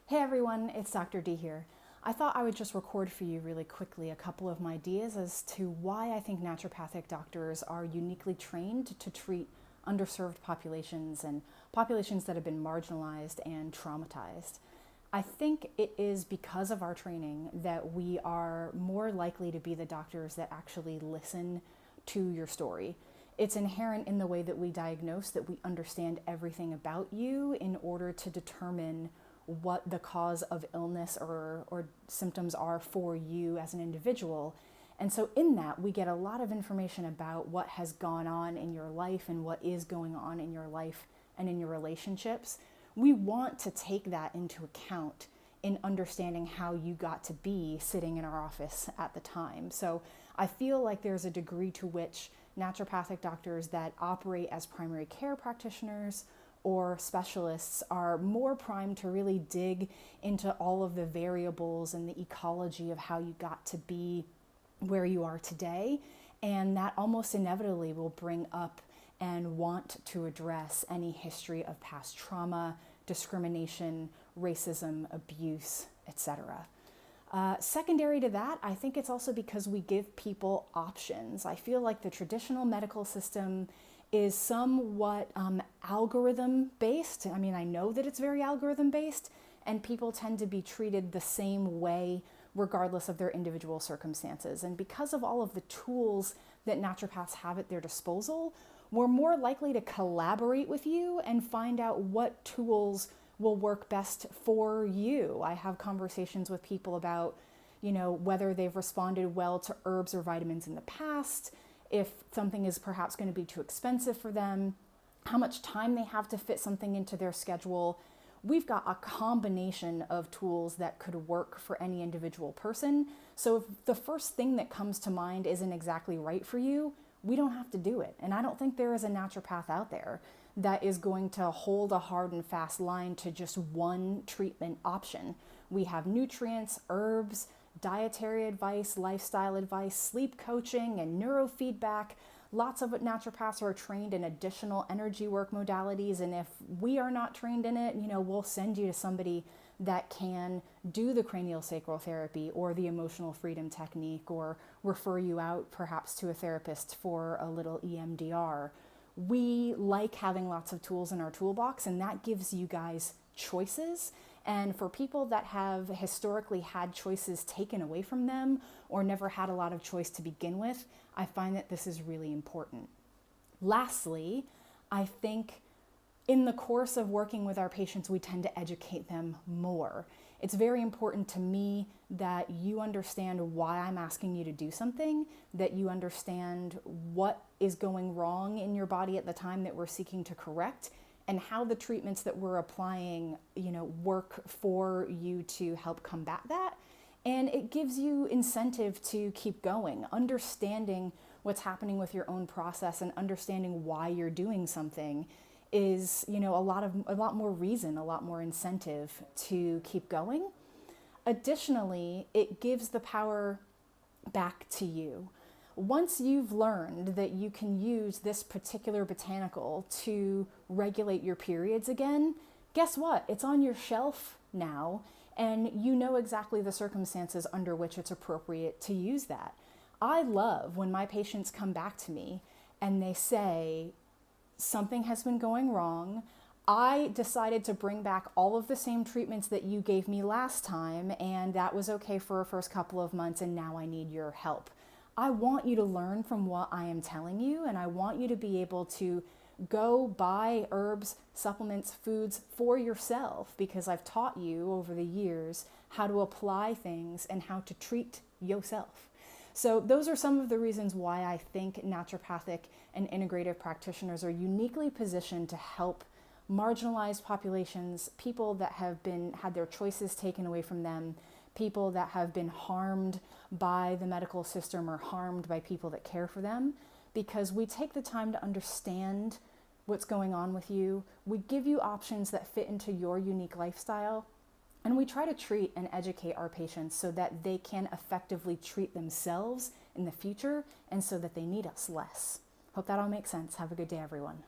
Hey everyone, it's Dr. D here. I thought I would just record for you really quickly a couple of my ideas as to why I think naturopathic doctors are uniquely trained to treat underserved populations and populations that have been marginalized and traumatized. I think it is because of our training that we are more likely to be the doctors that actually listen to your story. It's inherent in the way that we diagnose that we understand everything about you in order to determine what the cause of illness or symptoms are for you as an individual. And so in that, we get a lot of information about what has gone on in your life and what is going on in your life and in your relationships. We want to take that into account in understanding how you got to be sitting in our office at the time. So I feel like there's a degree to which naturopathic doctors that operate as primary care practitioners or specialists are more primed to really dig into all of the variables and the ecology of how you got to be where you are today. And that almost inevitably will bring up and want to address any history of past trauma, discrimination, racism, abuse, etc. Secondary to that, I think it's also because we give people options. I feel like the traditional medical system is somewhat algorithm based. I mean, I know that it's very algorithm based, and people tend to be treated the same way regardless of their individual circumstances. And because of all of the tools that naturopaths have at their disposal, we're more likely to collaborate with you and find out what tools will work best for you. I have conversations with people about, whether they've responded well to herbs or vitamins in the past, if something is perhaps going to be too expensive for them, how much time they have to fit something into their schedule. We've got a combination of tools that could work for any individual person. So if the first thing that comes to mind isn't exactly right for you, we don't have to do it. And I don't think there is a naturopath out there that is going to hold a hard and fast line to just one treatment option. We have nutrients, herbs, dietary advice, lifestyle advice, sleep coaching, and neurofeedback. Lots of naturopaths are trained in additional energy work modalities, and if we are not trained in it, we'll send you to somebody that can do the cranial sacral therapy or the emotional freedom technique, or refer you out perhaps to a therapist for a little EMDR. We like having lots of tools in our toolbox, and that gives you guys choices. And for people that have historically had choices taken away from them or never had a lot of choice to begin with, I find that this is really important. Lastly, I think in the course of working with our patients, we tend to educate them more. It's very important to me that you understand why I'm asking you to do something, that you understand what is going wrong in your body at the time that we're seeking to correct, and how the treatments that we're applying, work for you to help combat that. And it gives you incentive to keep going, understanding what's happening with your own process and understanding why you're doing something is, a lot more reason, a lot more incentive to keep going. Additionally, it gives the power back to you. Once you've learned that you can use this particular botanical to regulate your periods again, guess what? It's on your shelf now, and you know exactly the circumstances under which it's appropriate to use that. I love when my patients come back to me and they say, something has been going wrong. I decided to bring back all of the same treatments that you gave me last time, and that was okay for a first couple of months, and now I need your help. I want you to learn from what I am telling you, and I want you to be able to go buy herbs, supplements, foods for yourself, because I've taught you over the years how to apply things and how to treat yourself. So those are some of the reasons why I think naturopathic and integrative practitioners are uniquely positioned to help marginalized populations, people that have had their choices taken away from them, people that have been harmed by the medical system or harmed by people that care for them, because we take the time to understand what's going on with you. We give you options that fit into your unique lifestyle, and we try to treat and educate our patients so that they can effectively treat themselves in the future and so that they need us less. Hope that all makes sense. Have a good day, everyone.